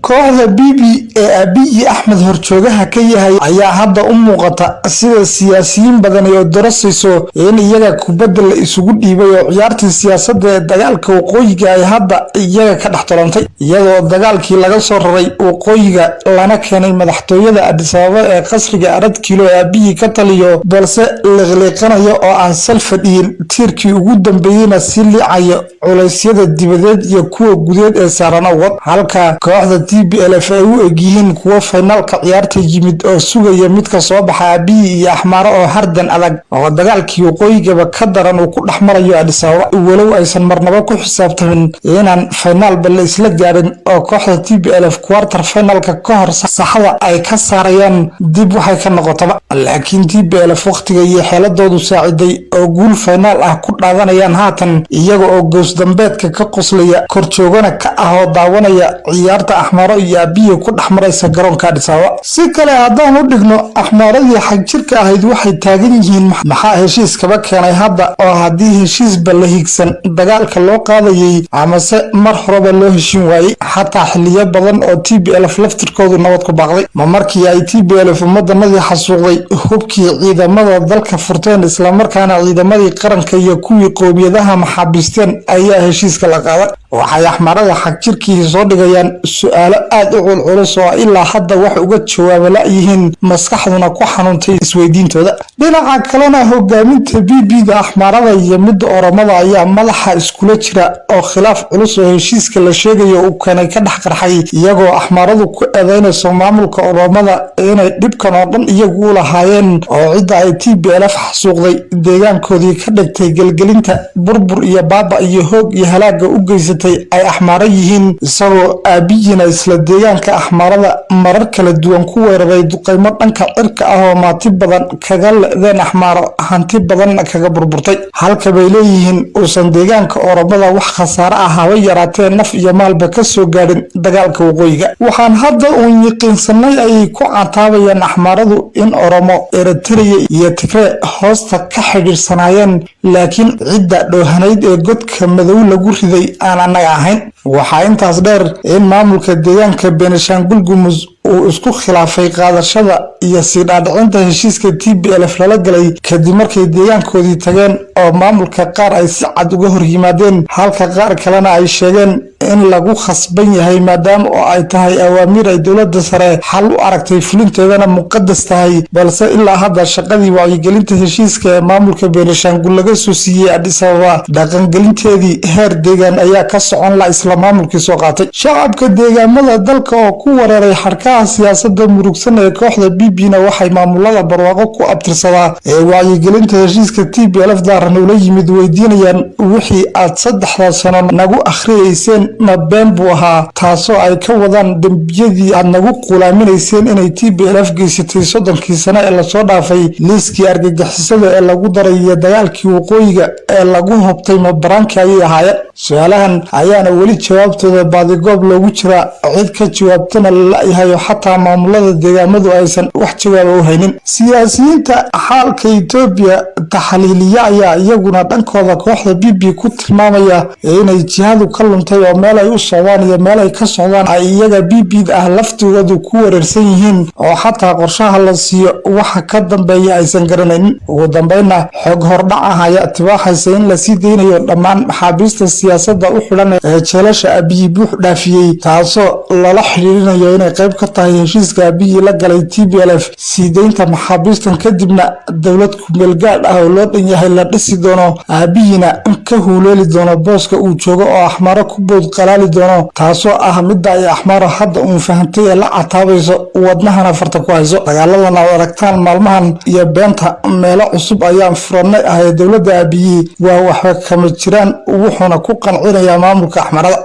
kooxda Bibi ee Abiy Ahmed horjoogaha ka yahay ayaa hadda u muuqata sida siyaasiyiin badan oo doorasayso in iyaga kubadda la isugu dhiibay oo ciyaartii siyaasadda ee dagaalka waqooyiga ay hadda iyaga ka dhaxtolantay iyadoo dagaalkii laga soo raray waqooyiga lana keenay madaxtooyada Addis Ababa ee qasriga Arad Kilo ee Abiy ka taliyo balse liqliqanayo oo aan sal fadhiyin tiirkii ugu dambeeyayna si liicayo culeysyada dibadeed iyo kuwa gudeed ee saaran awad halka kooxda TPLF ay u egyihiin kuwa finalka ciyaarta yimid oo sugaya midka soo baxa Abiy iyo Axmaro oo hardan adag oo dagaalkii waqooyiga ka daran uu ku dhaxmarayo Addis Ababa walow aysan marnaba ku xisaabtamin inaan final bal isla gaarin oo kooxda TPLF quarter finalka ka hor saxada ay ka saarayaan dib waxay ka noqotaba laakiin TPLF waqtiga iyo xeeladoodu saaciday oo guul final ah ku dhaadanayaan haatan iyaga oo goos dambeedka ka qoslaya korjoogana ka ah oo daawanaya ciyaarta Axmaro iyo Abiy ku dhaxmaraysa garoonka Addis Ababa si kale haddaan u dhigno Axmaradii xag jirka ahayd waxay taagan yihiin maxaa heshiis kaba keenay hadda oo haddii heshiis bal la higsan dagaalka loo qaadayay ama se mar horeba loo heshin waayay xataa xilliyo badan oo TPLF laftirkoodu nabad ku baaqday ma markii ay TPLF ummadanadii xasuuqday hubkii ciidamada dalka furteen isla markaana ciidamadii qaranka iyo kuwii qoomiyadaha maxaabiisteen ayaa heshiiska la qaaday waxay Axmarada xag jirkii soo dhigayaan su'aalo aad u culculus oo ilaa hadda wax uga jawaab la yihiin maskaxduna ku xanuuntay isweydiintooda dhinaca kalena hogaaminta BB-da Axmarada iyo mid Oromada ayaa madaxa iskula jira oo khilaaf culus oo heshiiska la sheegayo uu keenay ka dhax qarxay iyagoo Axmaradu ku eedeynayso maamulka Oromada inay dhibkan oo dhan iyagu u lahaayeen oo cidda ay TPLF xasuuqday deegaankoodii ka dhigtay galgelinta burbur iyo baaba iyo hoog iyo halaaga u geysatay ay Axmaro yihiin isagoo Abiyina isla deegaanka Axmarada marar kala duwan ku weeraray duqeymo dhanka cirka ah oo maati badan kaga leedeen Axmaro hanti badan kaga burburtay halka bay leeyihiin uusan deegaanka Oromada wax khasaare ah haba yaraatee naf iyo maalba ka soo gaadhin dagaalka waqooyiga waxaan hadda uun yaqiinsanay ay ku cataabayaan Axmaradu in Oromo Eritrea iyo Tigray hoosta ka xidhiirsanaayeen laakiin cidda dhoohanayd ee godka madow lagu riday aan anaga ahayn waxaa intaas dheer in maamulka deegaanka Benishangul Gumuz uu isku khilaafay qaadashada iyo sii dhaadhicinta heshiiska TPLF lala galay kadib markay deegaankoodii tageen oo maamulka qaar ay si cad uga hor yimaadeen halka qaar kalena ay sheegeen in lagu khasban yahay maadaama oo ay tahay awaamiir ay dowladda sare xal u aragtay fulinteedana muqadas tahay balse ilaa hadda shaqadii wacyigelinta heshiiska ee maamulka Benishangul laga soo siiyay Addis Ababa dhaqangelinteedii heer deegaan ayaa ka socon la isla maamulkii soo qaatay shacabka deegaamada dalka oo ku weeraray xarkaha siyaasadda murugsan ee kooxda BB-na waxay maamulada barwaaqo ku abtirsadaa ee wacyigelinta heshiiska TPLF daaran ula yimid weydiinayaan wixii aad 3 sano nagu akhriyeyseen ma been buu ahaa taasoo ay ka wadaan dambiyadii aad nagu qulaaminayseen inay TPLF geysatay 30 sano ee lasoo dhaafay liiskii argagixisada ee lagu daray iyo dagaalkii waqooyiga ee lagu hobtay mabaraanka ayay ahaayeen su'aalahan ayaana weli jawaabtooda baadigoob loogu jira cid ka jawaabtana la yahay xataa maamulada deegaamadu aysan wax jawaab u haynin siyaasiyiinta xaalka Itoobiya taxliiliya ayaa iyaguna dhankooda kooxda BB ku tilmaamaya inay jihadu ka luntay oo meel ay u socdaan iyo meel ay ka socdaan ay iyaga BB ah laftoodu ku wareersan yihiin oo xataa qorshaha la siiyo waxa ka dambeeya aysan garanaynin ugu dambeynna xog hordhac ah ayaa tibaaxaysa in la sii deynayo dhammaan maxaabiista siyaasadda u xidhan ee jeelasha Abiy buux dhaafiyay taasoo lala xiriirinayo inay qayb ka tahay heshiiska Abiy la galay TPLF sii deynta maxaabiistan kadibna dowlad ku meel gaar ah oo loo dhan yahay la dhisi doono Abiyina ka huuleeli doono booska uu joogo oo Axmaro ku bood qalaali doono taasoo ah midda ay Axmaro hadda uu fahantay ee la cataabayso wadnahana farta ku hayso dagaaladan aad aragtaan maalmahan iyo beenta meelo cusub ayaan furanay ah ee dowladda Abiy waa waxba kama jiraan wuxuuna ku qancinayaa maamulka Axmarada